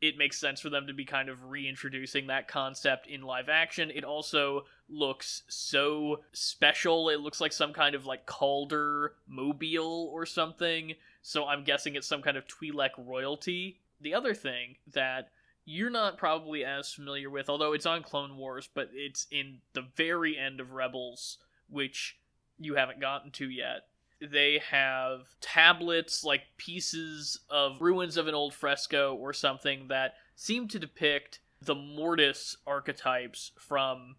it makes sense for them to be kind of reintroducing that concept in live action. It also looks so special. It looks like some kind of, like, Calder mobile or something, so I'm guessing it's some kind of Twi'lek royalty. The other thing that you're not probably as familiar with, although it's on Clone Wars, but it's in the very end of Rebels, which you haven't gotten to yet. They have tablets, like pieces of ruins of an old fresco or something that seem to depict the Mortis archetypes from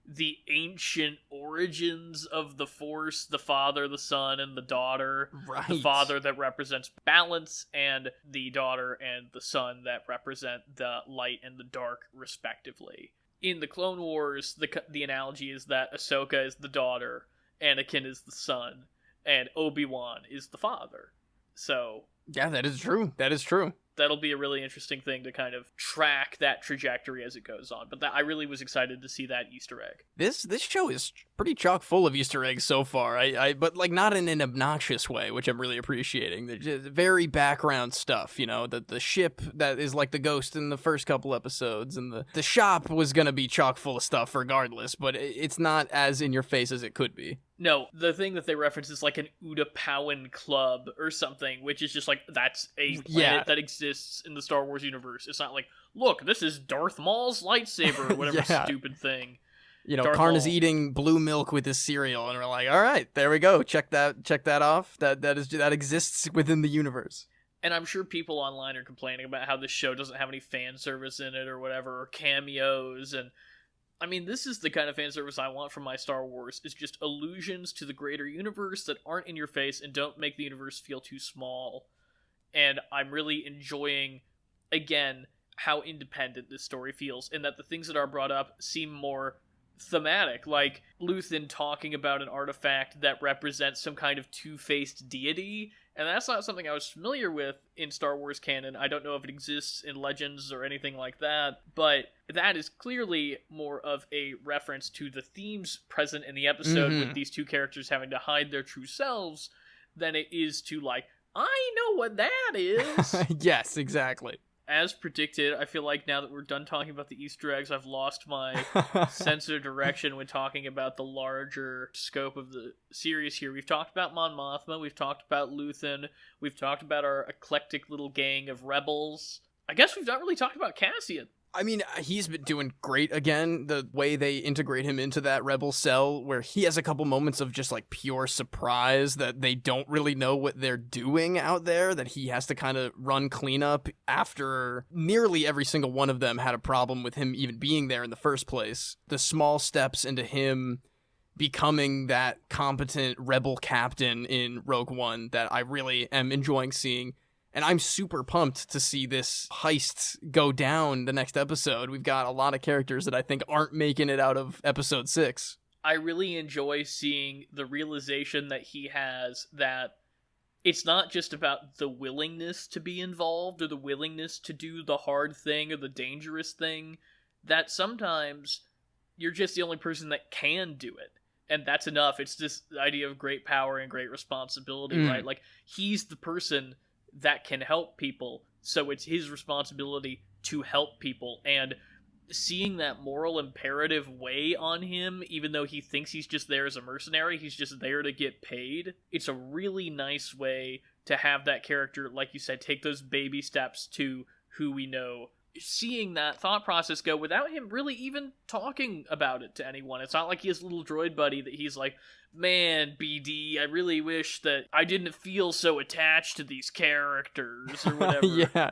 the ancient origins of the Force, the father, the son, and the daughter. Right. The father that represents balance, and the daughter and the son that represent the light and the dark, respectively. In the Clone Wars, the analogy is that Ahsoka is the daughter, Anakin is the son, and Obi-Wan is the father. So yeah, that is true. That is true. That'll be a really interesting thing to kind of track that trajectory as it goes on. But I really was excited to see that Easter egg. This show is pretty chock full of Easter eggs so far. But like not in an obnoxious way, which I'm really appreciating. They're just very background stuff, you know. The ship that is like the ghost in the first couple episodes, and the shop was gonna be chock full of stuff regardless. But it's not as in your face as it could be. No, the thing that they reference is like an Utapowan club or something, which is just like, that's a planet that exists in the Star Wars universe. It's not like, look, this is Darth Maul's lightsaber or whatever stupid thing. You know, Karn is eating blue milk with his cereal, and we're like, all right, there we go. Check that off. That exists within the universe. And I'm sure people online are complaining about how this show doesn't have any fan service in it or whatever, or cameos, and I mean, this is the kind of fan service I want from my Star Wars, is just allusions to the greater universe that aren't in your face and don't make the universe feel too small. And I'm really enjoying, again, how independent this story feels, and that the things that are brought up seem more thematic, like Luthen talking about an artifact that represents some kind of two-faced deity, and that's not something I was familiar with in Star Wars canon. I don't know if it exists in Legends or anything like that, but that is clearly more of a reference to the themes present in the episode with these two characters having to hide their true selves than it is to, like, I know what that is. Yes, exactly. As predicted, I feel like now that we're done talking about the Easter eggs, I've lost my sense of direction when talking about the larger scope of the series here. We've talked about Mon Mothma, we've talked about Luthen, we've talked about our eclectic little gang of rebels. I guess we've not really talked about Cassian. I mean, he's been doing great again. The way they integrate him into that rebel cell, where he has a couple moments of just like pure surprise that they don't really know what they're doing out there, that he has to kind of run cleanup after nearly every single one of them had a problem with him even being there in the first place. The small steps into him becoming that competent rebel captain in Rogue One that I really am enjoying seeing. And I'm super pumped to see this heist go down the next episode. We've got a lot of characters that I think aren't making it out of episode 6. I really enjoy seeing the realization that he has that it's not just about the willingness to be involved or the willingness to do the hard thing or the dangerous thing, that sometimes you're just the only person that can do it. And that's enough. It's this idea of great power and great responsibility, right? Like, he's the person that can help people, so it's his responsibility to help people. And seeing that moral imperative weigh on him, even though he thinks he's just there as a mercenary, he's just there to get paid. It's a really nice way to have that character, like you said, take those baby steps to who we know. Seeing that thought process go without him really even talking about it to anyone. It's not like he has a little droid buddy that he's like, man, BD, I really wish that I didn't feel so attached to these characters or whatever. Yeah.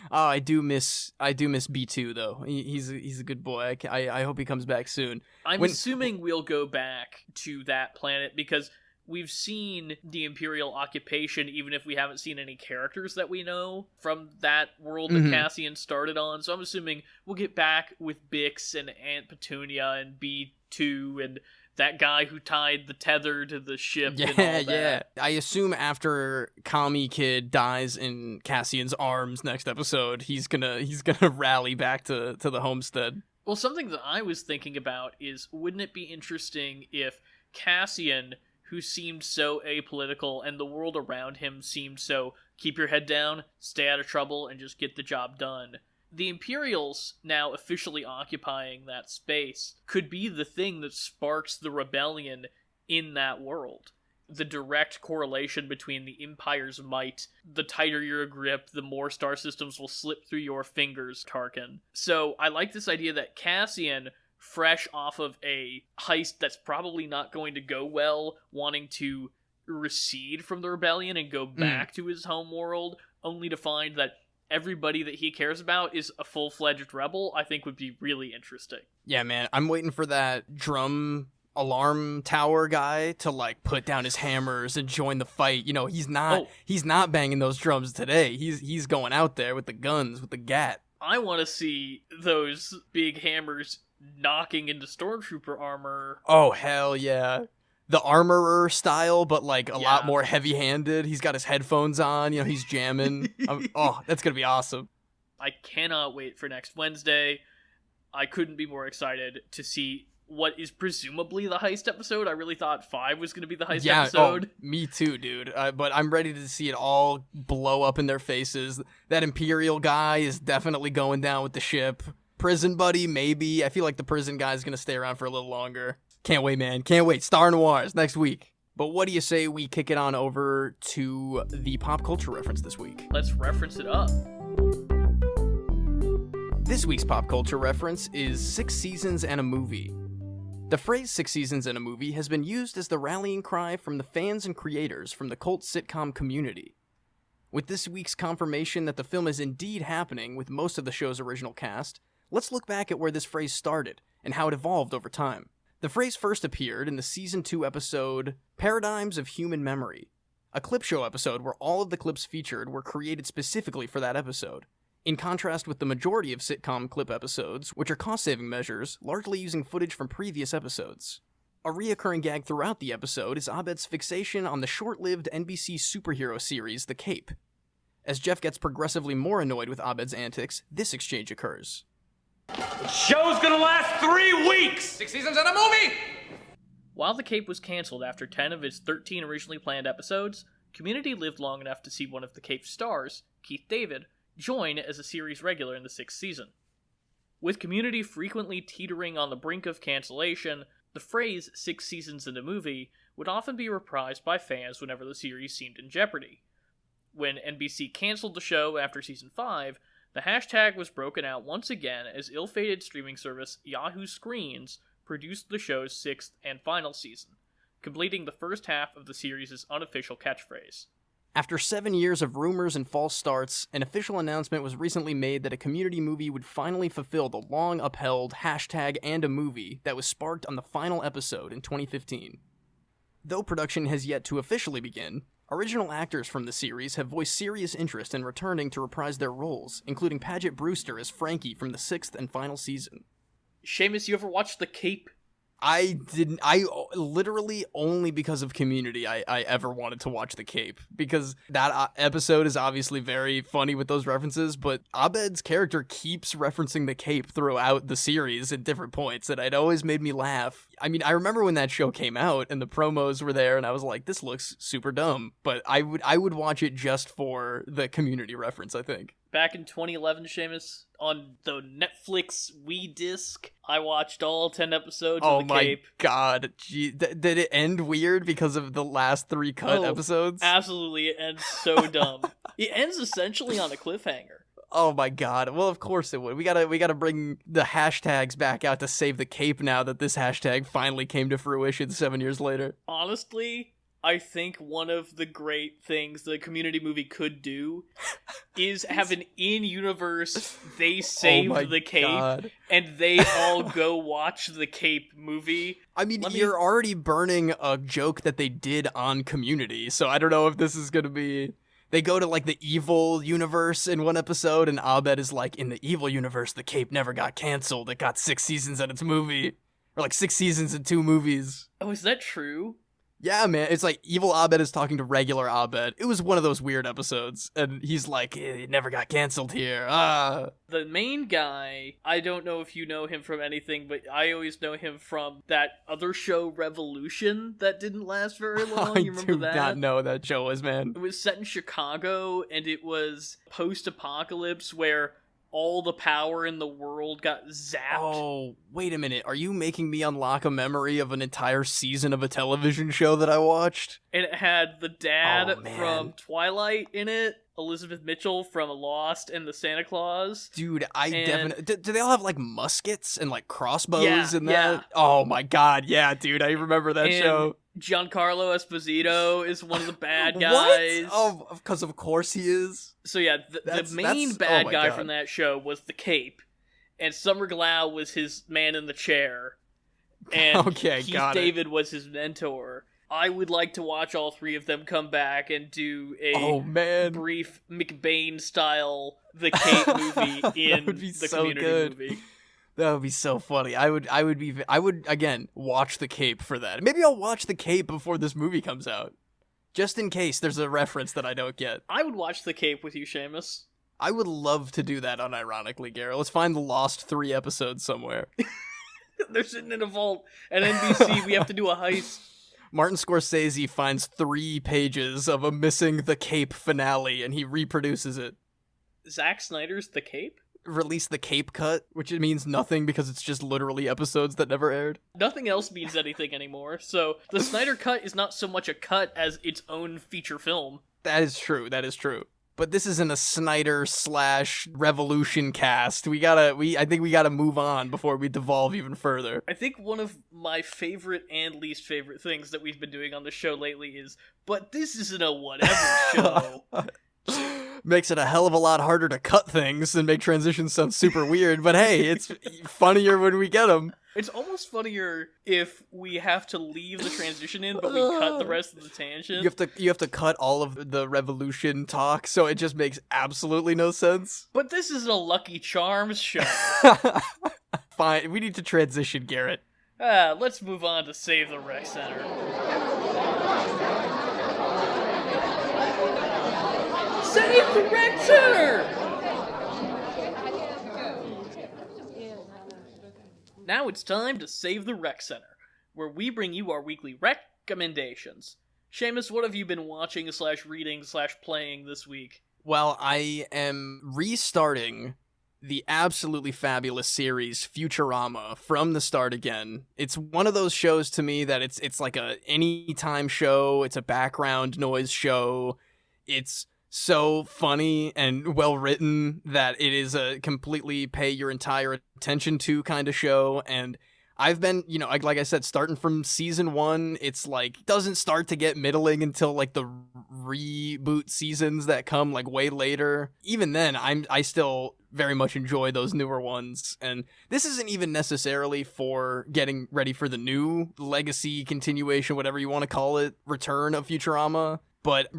Oh, I do miss B2 though. He's a good boy. I hope he comes back soon. I'm assuming we'll go back to that planet because we've seen the Imperial occupation, even if we haven't seen any characters that we know from that world that Cassian started on. So I'm assuming we'll get back with Bix and Aunt Petunia and B2 and that guy who tied the tether to the ship and all that. Yeah. I assume after Kami Kid dies in Cassian's arms next episode, he's gonna rally back to the homestead. Well, something that I was thinking about is, wouldn't it be interesting if Cassian, who seemed so apolitical, and the world around him seemed so keep your head down, stay out of trouble, and just get the job done. The Imperials, now officially occupying that space, could be the thing that sparks the rebellion in that world. The direct correlation between the Empire's might, the tighter your grip, the more star systems will slip through your fingers, Tarkin. So I like this idea that Cassian, fresh off of a heist that's probably not going to go well, wanting to recede from the rebellion and go back to his home world, only to find that everybody that he cares about is a full-fledged rebel, I think would be really interesting. Yeah, man, I'm waiting for that drum alarm tower guy to like put down his hammers and join the fight. You know, he's not banging those drums today. He's going out there with the guns, with the gat. I want to see those big hammers knocking into stormtrooper armor. Oh, hell yeah. The armorer style, but like a lot more heavy-handed. He's got his headphones on, you know, he's jamming. That's gonna be awesome. I cannot wait for next Wednesday. I couldn't be more excited to see what is presumably the heist episode. I really thought 5 was gonna be the heist episode. Me too, dude. But I'm ready to see it all blow up in their faces. That Imperial guy is definitely going down with the ship. Prison buddy, maybe. I feel like the prison guy is going to stay around for a little longer. Can't wait, man. Can't wait. Star Noirs next week. But what do you say we kick it on over to the pop culture reference this week? Let's reference it up. This week's pop culture reference is 6 seasons and a movie. The phrase 6 seasons and a movie has been used as the rallying cry from the fans and creators from the cult sitcom Community. With this week's confirmation that the film is indeed happening with most of the show's original cast, let's look back at where this phrase started and how it evolved over time. The phrase first appeared in the Season 2 episode, Paradigms of Human Memory, a clip show episode where all of the clips featured were created specifically for that episode, in contrast with the majority of sitcom clip episodes, which are cost-saving measures, largely using footage from previous episodes. A reoccurring gag throughout the episode is Abed's fixation on the short-lived NBC superhero series, The Cape. As Jeff gets progressively more annoyed with Abed's antics, this exchange occurs. The show's gonna last 3 weeks! 6 seasons and a movie! While The Cape was canceled after 10 of its 13 originally planned episodes, Community lived long enough to see one of The Cape's stars, Keith David, join as a series regular in the 6th season. With Community frequently teetering on the brink of cancellation, the phrase 6 seasons and a movie would often be reprised by fans whenever the series seemed in jeopardy. When NBC canceled the show after season 5, the hashtag was broken out once again as ill-fated streaming service Yahoo Screens produced the show's 6th and final season, completing the first half of the series' unofficial catchphrase. After 7 years of rumors and false starts, an official announcement was recently made that a Community movie would finally fulfill the long-upheld hashtag and a movie that was sparked on the final episode in 2015. Though production has yet to officially begin, original actors from the series have voiced serious interest in returning to reprise their roles, including Paget Brewster as Frankie from the 6th and final season. Seamus, you ever watched The Cape? I didn't. I literally only because of Community I ever wanted to watch The Cape, because that episode is obviously very funny with those references, but Abed's character keeps referencing The Cape throughout the series at different points, and it always made me laugh. I mean, I remember when that show came out and the promos were there, and I was like, this looks super dumb, but I would watch it just for the Community reference, I think. Back in 2011, Seamus, on the Netflix Wii disc, I watched all 10 episodes of The Cape. Oh my god. Gee, did it end weird because of the last 3 cut episodes? Absolutely, it ends so dumb. It ends essentially on a cliffhanger. Oh my god. Well, of course it would. We gotta bring the hashtags back out to save the Cape now that this hashtag finally came to fruition 7 years later. Honestly, I think one of the great things the Community movie could do is have an in-universe they saved the Cape, and they all go watch the Cape movie. I mean, you're already burning a joke that they did on Community, so I don't know if this is gonna be... They go to, like, the evil universe in one episode, and Abed is like, in the evil universe, the Cape never got canceled. It got 6 seasons in its movie. Or, like, 6 seasons in 2 movies. Oh, is that true? Yeah, man. It's like evil Abed is talking to regular Abed. It was one of those weird episodes. And he's like, it never got canceled here. The main guy, I don't know if you know him from anything, but I always know him from that other show, Revolution, that didn't last very long. You remember that? I do not know what that show was, man. It was set in Chicago, and it was post-apocalypse where all the power in the world got zapped. Oh, wait a minute. Are you making me unlock a memory of an entire season of a television show that I watched? And it had the dad from Twilight in it, Elizabeth Mitchell from Lost, and the Santa Claus. Dude, definitely... Do they all have, like, muskets and, like, crossbows and that? Yeah. Oh, my God. Yeah, dude, I remember that show. Giancarlo Esposito is one of the bad guys. What? Oh, because of course he is. So yeah, the main bad guy from that show was the Cape, and Summer Glau was his man in the chair, and Keith David was his mentor. I would like to watch all 3 of them come back and do a brief McBain-style The Cape movie in the Community movie. That would be so funny. I would again watch The Cape for that. Maybe I'll watch The Cape before this movie comes out, just in case there's a reference that I don't get. I would watch The Cape with you, Seamus. I would love to do that unironically, Garrett. Let's find the lost 3 episodes somewhere. They're sitting in a vault at NBC. We have to do a heist. Martin Scorsese finds 3 pages of a missing The Cape finale, and he reproduces it. Zack Snyder's The Cape? Release the Cape cut, which it means nothing because it's just literally episodes that never aired. Nothing else means anything anymore, so the Snyder cut is not so much a cut as its own feature film. That is true. But this isn't a Snyder / Revolution cast. I think we gotta move on before we devolve even further. I think one of my favorite and least favorite things that we've been doing on the show lately is, but this isn't a whatever show. Makes it a hell of a lot harder to cut things and make transitions sound super weird, but hey, it's funnier when we get them. It's almost funnier if we have to leave the transition in, but we cut the rest of the tangent. You have to cut all of the Revolution talk, so it just makes absolutely no sense. But this is a Lucky Charms show. Fine, we need to transition, Garrett. Let's move on to Save the Rec Center. Save the Rec Center! Now it's time to Save the Rec Center, where we bring you our weekly recommendations. Seamus, what have you been watching / reading / playing this week? Well, I am restarting the absolutely fabulous series Futurama from the start again. It's one of those shows to me that it's like a anytime show. It's a background noise show. It's so funny and well written that it is a completely pay your entire attention to kind of show. And I've been, like I said, starting from season 1, it's like doesn't start to get middling until like the reboot seasons that come like way later. Even then, I still very much enjoy those newer ones. And this isn't even necessarily for getting ready for the new legacy continuation, whatever you want to call it, return of Futurama, but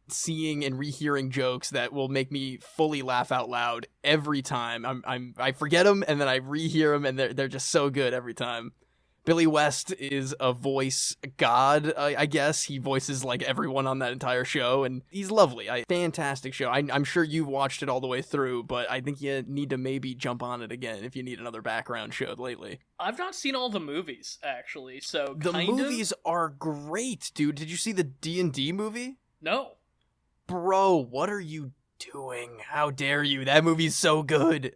seeing and rehearing jokes that will make me fully laugh out loud every time. I forget them and then I rehear them and they're just so good every time. Billy West is a voice god, I guess. He voices like everyone on that entire show, and he's lovely. Fantastic show. I'm sure you've watched it all the way through, but I think you need to maybe jump on it again if you need another background show lately. I've not seen all the movies, actually, so the movies are great, dude. Did you see the D&D movie? No. Bro, what are you doing? How dare you? That movie's so good.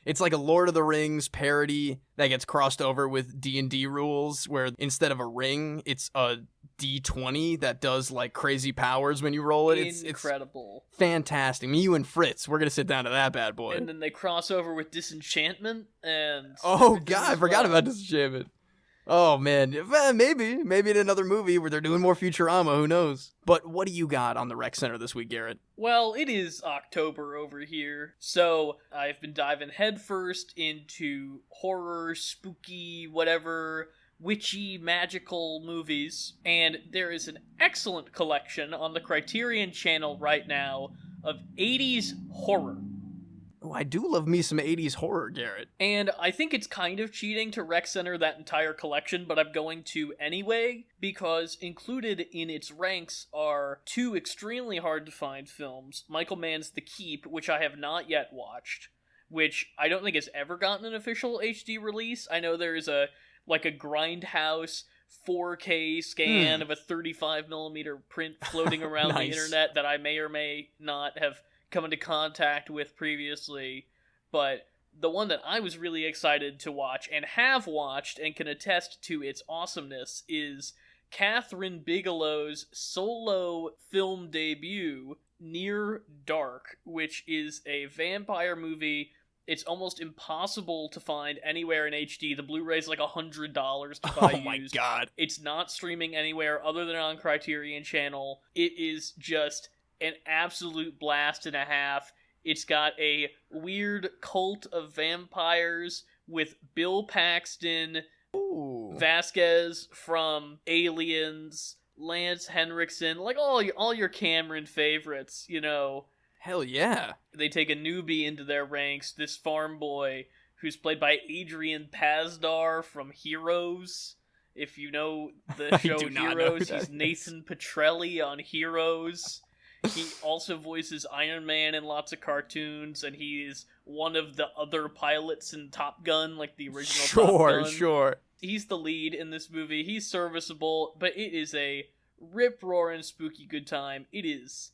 It's like a Lord of the Rings parody that gets crossed over with D&D rules, where instead of a ring, it's a D20 that does like crazy powers when you roll it. It's incredible. Fantastic. Me, you, and Fritz, we're gonna sit down to that bad boy. And then they cross over with Disenchantment and... Oh god, I forgot about Disenchantment. Oh man, maybe in another movie where they're doing more Futurama, who knows? But what do you got on the Rec Center this week, Garrett? Well, it is October over here, so I've been diving headfirst into horror, spooky, whatever, witchy, magical movies, and there is an excellent collection on the Criterion channel right now of 80s horror. Oh, I do love me some 80s horror, Garrett. And I think it's kind of cheating to Rec Center that entire collection, but I'm going to anyway, because included in its ranks are two extremely hard-to-find films, Michael Mann's The Keep, which I have not yet watched, which I don't think has ever gotten an official HD release. I know there is a Grindhouse 4K scan of a 35mm print floating around the internet that I may or may not have come into contact with previously, but the one that I was really excited to watch and have watched and can attest to its awesomeness is Catherine Bigelow's solo film debut, Near Dark, which is a vampire movie. It's almost impossible to find anywhere in HD. The Blu-ray's like $100 to buy used. Oh my god. It's not streaming anywhere other than on Criterion Channel. It is just an absolute blast and a half. It's got a weird cult of vampires with Bill Paxton, Vasquez from Aliens, Lance Henriksen, like all your Cameron favorites, you know. Hell yeah. They take a newbie into their ranks, this farm boy, who's played by Adrian Pasdar from Heroes. If you know the show Heroes, he's Nathan Petrelli on Heroes. He also voices Iron Man in lots of cartoons, and he is one of the other pilots in Top Gun, like the original Top Gun. Sure. He's the lead in this movie. He's serviceable, but it is a rip-roaring spooky good time. It is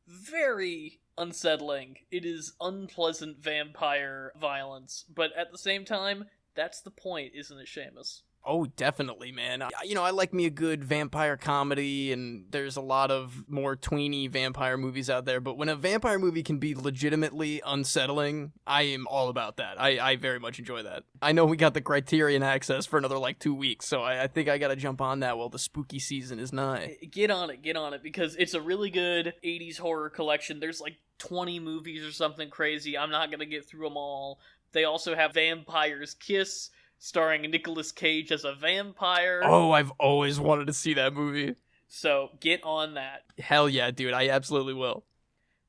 very unsettling. It is unpleasant vampire violence, but at the same time, that's the point, isn't it, Seamus? Oh, definitely, man. You know, I like me a good vampire comedy, and there's a lot of more tweeny vampire movies out there, but when a vampire movie can be legitimately unsettling, I am all about that. I very much enjoy that. I know we got the Criterion access for another, 2 weeks, so I think I gotta jump on that while the spooky season is nigh. Get on it, because it's a really good 80s horror collection. There's 20 movies or something crazy. I'm not gonna get through them all. They also have Vampire's Kiss, starring Nicolas Cage as a vampire. Oh, I've always wanted to see that movie. So, get on that. Hell yeah, dude, I absolutely will.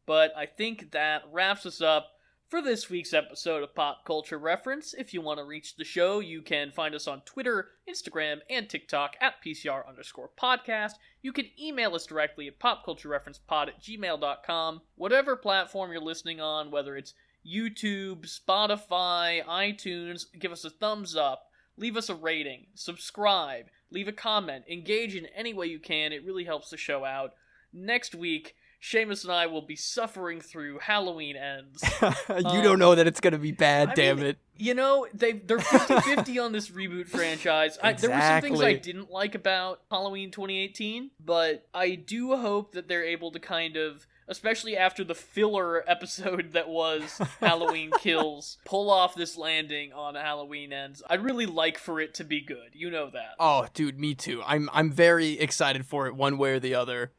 But I think that wraps us up for this week's episode of Pop Culture Reference. If you want to reach the show, you can find us on Twitter, Instagram, and TikTok at @PCR_podcast. You can email us directly at popculturereferencepod@gmail.com. Whatever platform you're listening on, whether it's YouTube, Spotify, iTunes, give us a thumbs up, leave us a rating, subscribe, leave a comment, engage in any way you can. It really helps the show out. Next week, Seamus and I will be suffering through Halloween Ends. You don't know that it's going to be bad, damn it. You know, they're 50-50 on this reboot franchise. Exactly. There were some things I didn't like about Halloween 2018, but I do hope that they're able to kind of, especially after the filler episode that was Halloween Kills, pull off this landing on Halloween Ends. I'd really like for it to be good. You know that. Oh, dude, me too. I'm very excited for it one way or the other.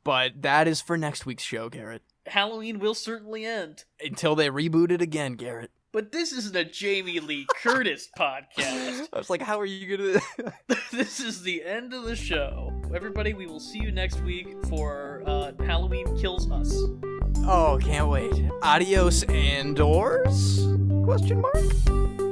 But that is for next week's show, Garrett. Halloween will certainly end. Until they reboot it again, Garrett. But this isn't a Jamie Lee Curtis podcast. I was like, how are you gonna... This is the end of the show. Everybody, we will see you next week for Halloween Kills Us. Oh, can't wait. Adios, Andors? Question mark?